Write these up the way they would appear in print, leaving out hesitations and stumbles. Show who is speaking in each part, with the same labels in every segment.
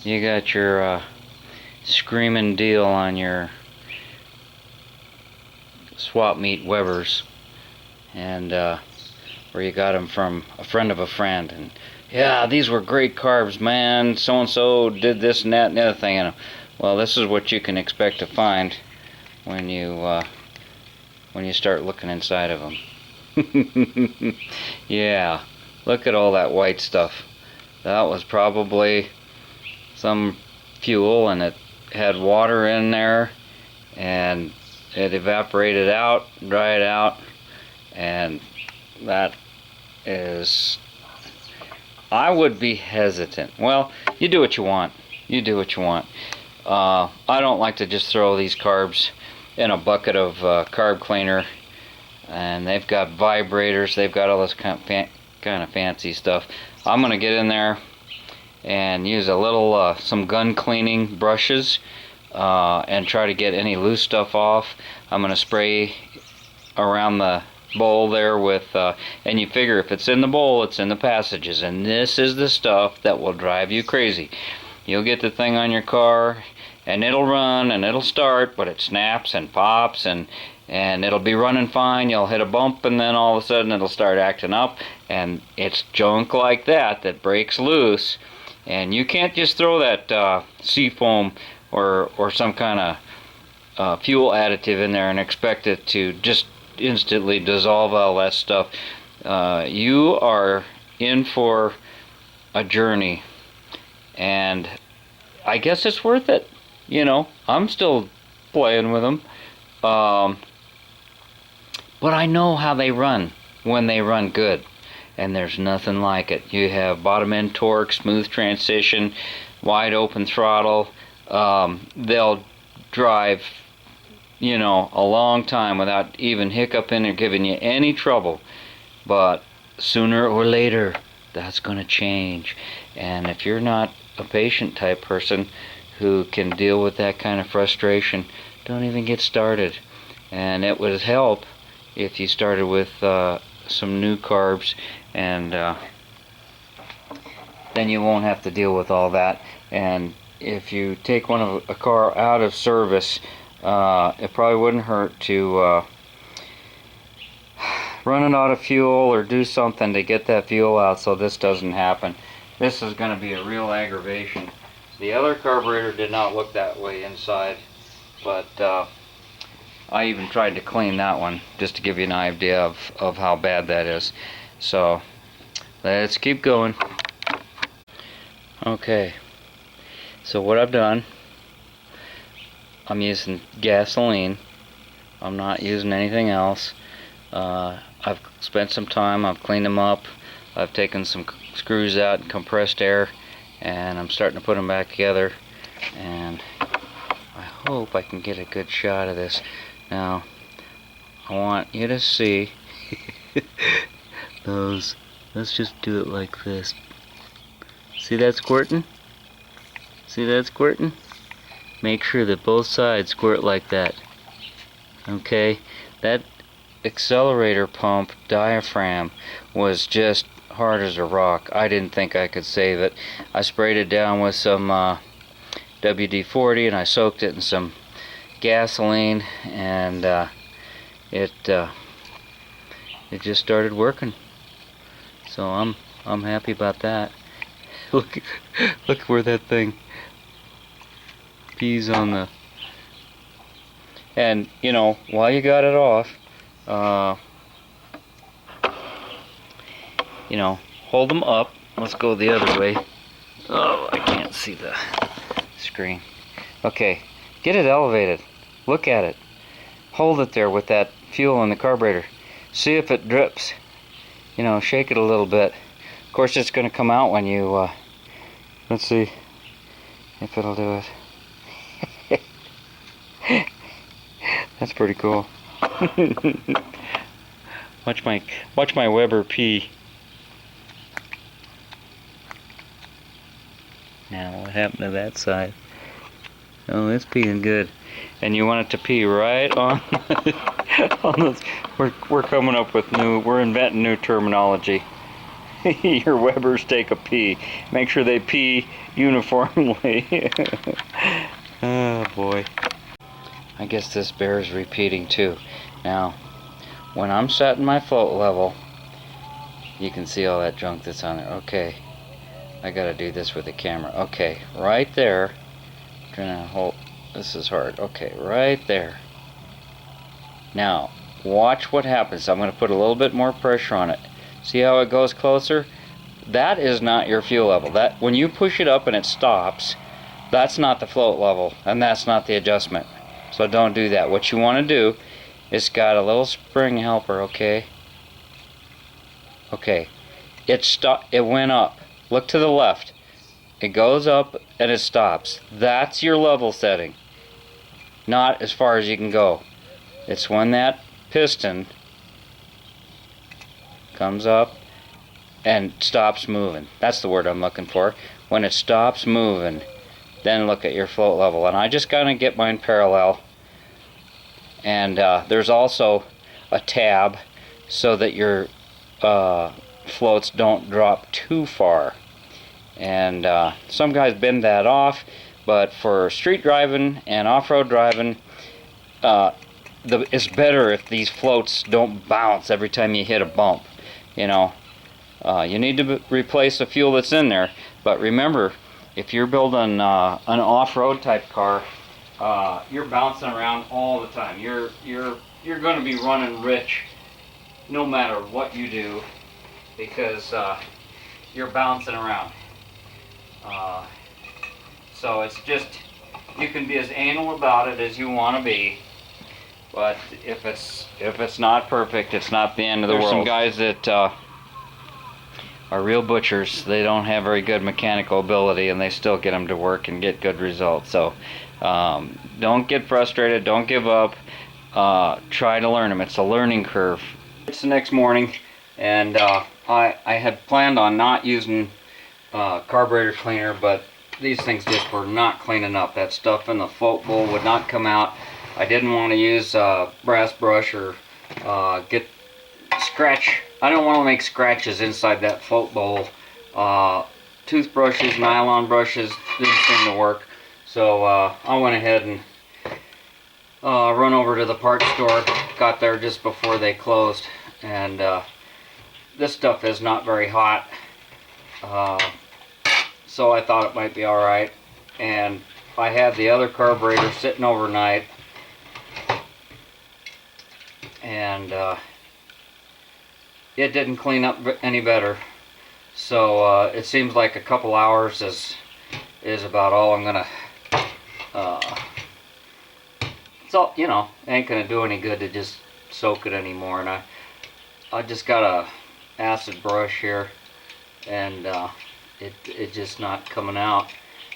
Speaker 1: you got your screaming deal on your swap meet Webers, and where you got them from a friend of a friend, and yeah, these were great carbs, man. So and so did this and that and the other thing in them. Well, this is what you can expect to find when you start looking inside of them. Yeah, look at all that white stuff. That was probably some fuel, and it had water in there, and it evaporated out, dried out, and that is, I would be hesitant. Well, you do what you want. You do what you want. I don't like to just throw these carbs in a bucket of carb cleaner, and they've got vibrators, they've got all this kind of fancy stuff. I'm going to get in there and use a little some gun cleaning brushes and try to get any loose stuff off. I'm going to spray around the bowl there with and you figure if it's in the bowl, it's in the passages, and this is the stuff that will drive you crazy. You'll get the thing on your car and it'll run and it'll start, but it snaps and pops, and it'll be running fine. You'll hit a bump and then all of a sudden it'll start acting up, and it's junk like that that breaks loose. And you can't just throw that seafoam or some kind of fuel additive in there and expect it to just instantly dissolve all that stuff. You are in for a journey, and I guess it's worth it. You know, I'm still playing with them, but I know how they run when they run good, and there's nothing like it. You have bottom end torque, smooth transition, wide open throttle. They'll drive, you know, a long time without even hiccuping or giving you any trouble. But sooner or later, that's going to change. And if you're not a patient type person who can deal with that kind of frustration, don't even get started. And it would help if you started with some new carbs, and then you won't have to deal with all that. And if you take a car out of service, it probably wouldn't hurt to run it out of fuel or do something to get that fuel out so this doesn't happen. This is going to be a real aggravation. The other carburetor did not look that way inside, but I even tried to clean that one just to give you an idea of how bad that is. So let's keep going. Okay, so what I've done, I'm using gasoline. I'm not using anything else. I've spent some time, I've cleaned them up, I've taken some screws out and compressed air, and I'm starting to put them back together, and I hope I can get a good shot of this. Now, I want you to see those. Let's just do it like this. See that squirting? See that squirting? Make sure that both sides squirt like that. Okay? That accelerator pump diaphragm was just hard as a rock. I didn't think I could save it. I sprayed it down with some WD-40, and I soaked it in some gasoline, and it just started working. So I'm happy about that. Look where that thing pees on the. And you know, while you got it off, you know, hold them up. Let's go the other way. Oh, I can't see the screen. Okay, get it elevated. Look at it. Hold it there with that fuel in the carburetor. See if it drips. You know, shake it a little bit. Of course, it's going to come out when you, let's see if it'll do it. That's pretty cool. Watch my Weber pee. Now, what happened to that side? Oh, it's peeing good. And you want it to pee right on on this. We're coming up with we're inventing new terminology. your Webers take a pee. Make sure they pee uniformly. Oh boy. I guess this bears repeating too. Now, when I'm setting my float level, you can see all that junk that's on there. Okay, I gotta do this with the camera. Okay, right there. I'm trying to hold. This is hard. Okay, right there. Now, watch what happens. I'm going to put a little bit more pressure on it. See how it goes closer? That is not your fuel level. That when you push it up and it stops, that's not the float level, and that's not the adjustment. So don't do that. What you want to do is got a little spring helper, okay? Okay. It went up. Look to the left. It goes up and it stops. That's your level setting. Not as far as you can go. It's when that piston comes up and stops moving. That's the word I'm looking for. When it stops moving, then look at your float level. And I just gotta get mine parallel. And there's also a tab so that your floats don't drop too far. And some guys bend that off, but for street driving and off-road driving, it's better if these floats don't bounce every time you hit a bump. You know, you need to replace the fuel that's in there, but remember, if you're building an off-road type car, you're bouncing around all the time. You're going to be running rich no matter what you do, because you're bouncing around. So it's just, you can be as anal about it as you want to be, but if it's not perfect, it's not the end of the world. There's some guys that are real butchers. They don't have very good mechanical ability, and they still get them to work and get good results. So don't get frustrated, don't give up, try to learn them. It's a learning curve. It's the next morning, and I had planned on not using carburetor cleaner, but these things just were not cleaning up. That stuff in the float bowl would not come out. I didn't want to use brass brush or get scratch. I don't want to make scratches inside that float bowl. Toothbrushes, nylon brushes didn't seem to work. So I went ahead and run over to the parts store. Got there just before they closed, and this stuff is not very hot. So I thought it might be alright, and I had the other carburetor sitting overnight, and it didn't clean up any better. So it seems like a couple hours is about all I'm gonna so, you know, it ain't gonna do any good to just soak it anymore. And I just got a acid brush here, and it just not coming out.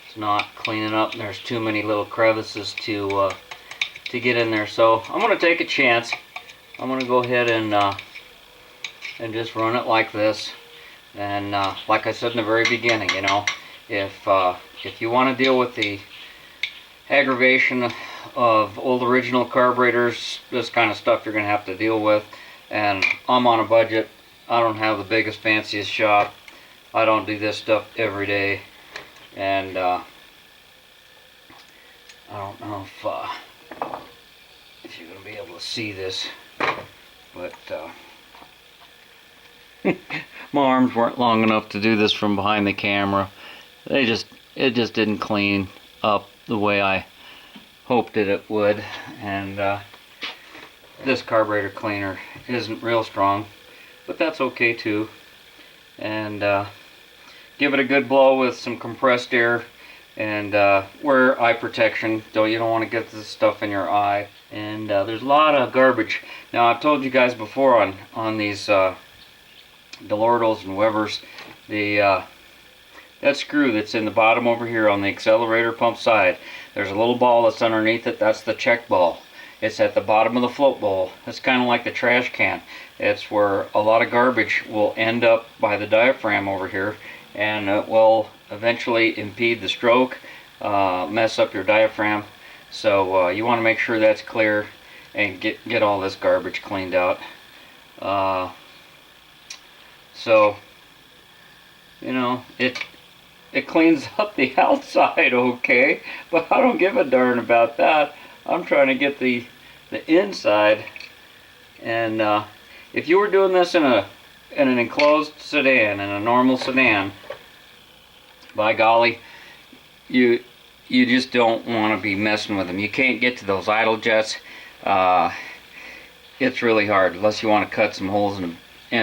Speaker 1: It's not cleaning up, and there's too many little crevices to get in there. So I'm gonna take a chance. I'm gonna go ahead and just run it like this. And like I said in the very beginning, you know, if you want to deal with the aggravation of old original carburetors, this kind of stuff you're gonna have to deal with. And I'm on a budget. I don't have the biggest, fanciest shop. I don't do this stuff every day, and I don't know if you're gonna be able to see this, but my arms weren't long enough to do this from behind the camera. It just didn't clean up the way I hoped it would, and this carburetor cleaner isn't real strong, but that's okay too. And give it a good blow with some compressed air, and wear eye protection. You don't want to get this stuff in your eye. And there's a lot of garbage. Now, I've told you guys before on these Delordos and Webers, that screw that's in the bottom over here on the accelerator pump side, there's a little ball that's underneath it. That's the check ball. It's at the bottom of the float bowl. It's kind of like the trash can. It's where a lot of garbage will end up by the diaphragm over here, and it will eventually impede the stroke, mess up your diaphragm. So you want to make sure that's clear and get all this garbage cleaned out. So You know, it cleans up the outside okay, but I don't give a darn about that. I'm trying to get the inside. And if you were doing this in an enclosed sedan, in a normal sedan, by golly, you just don't want to be messing with them. You can't get to those idle jets. It's really hard unless you want to cut some holes in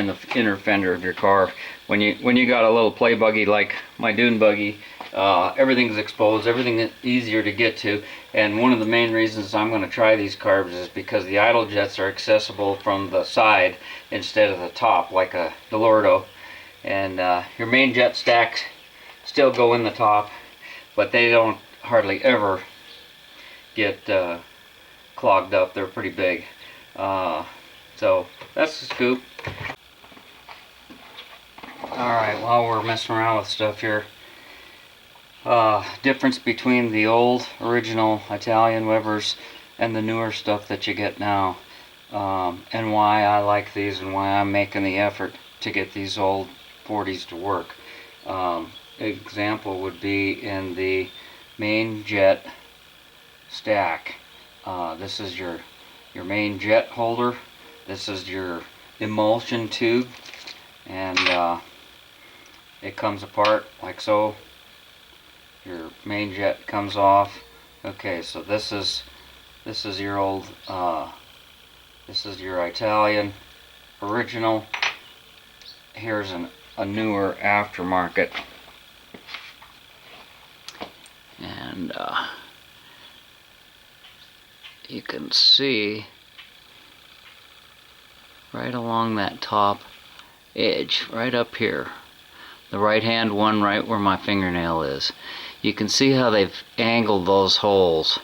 Speaker 1: the inner fender of your car. When you got a little play buggy like my dune buggy, everything's exposed, everything's easier to get to. And one of the main reasons I'm going to try these carbs is because the idle jets are accessible from the side instead of the top, like a Delordo. And your main jet stacks still go in the top, but they don't hardly ever get clogged up. They're pretty big. So that's the scoop. Alright, while we're messing around with stuff here, difference between the old original Italian Webers and the newer stuff that you get now, and why I like these and why I'm making the effort to get these old 40s to work. Example would be in the main jet stack. This is your main jet holder. This is your emulsion tube, and it comes apart like so. Your main jet comes off. Okay, so this is your old this is your Italian original. Here's a newer aftermarket, and you can see right along that top edge, right up here, the right hand one right where my fingernail is, you can see how they've angled those holes.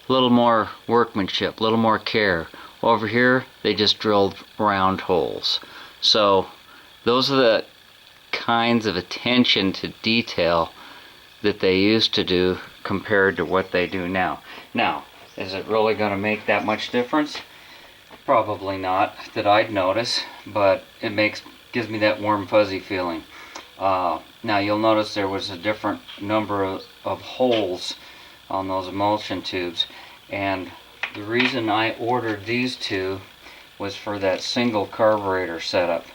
Speaker 1: A little more workmanship, a little more care. Over here they just drilled round holes. So those are the kinds of attention to detail that they used to do compared to what they do now. Now, is it really going to make that much difference? Probably not, that I'd notice, but it gives me that warm fuzzy feeling. Now you'll notice there was a different number of holes on those emulsion tubes, and the reason I ordered these two was for that single carburetor setup.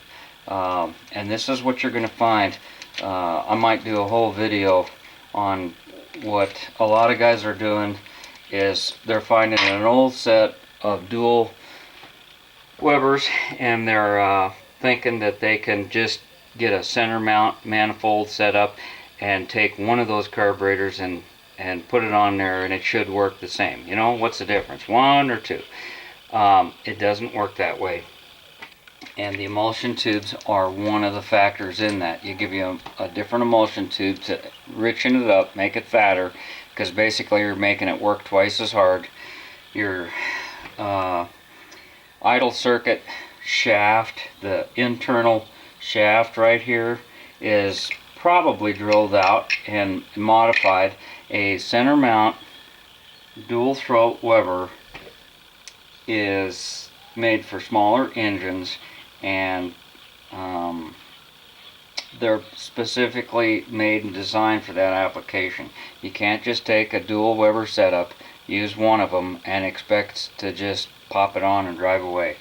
Speaker 1: And this is what you're going to find. I might do a whole video on what a lot of guys are doing is they're finding an old set of dual Webers, and they're thinking that they can just get a center mount manifold set up and take one of those carburetors and put it on there, and it should work the same. You know, what's the difference, one or two? It doesn't work that way, and the emulsion tubes are one of the factors in that. You give you a different emulsion tube to richen it up, make it fatter, because basically you're making it work twice as hard. Your idle circuit shaft, the internal shaft right here, is probably drilled out and modified. A center mount dual throat Weber is made for smaller engines, and they're specifically made and designed for that application. You can't just take a dual Weber setup, use one of them, and expect to just pop it on and drive away.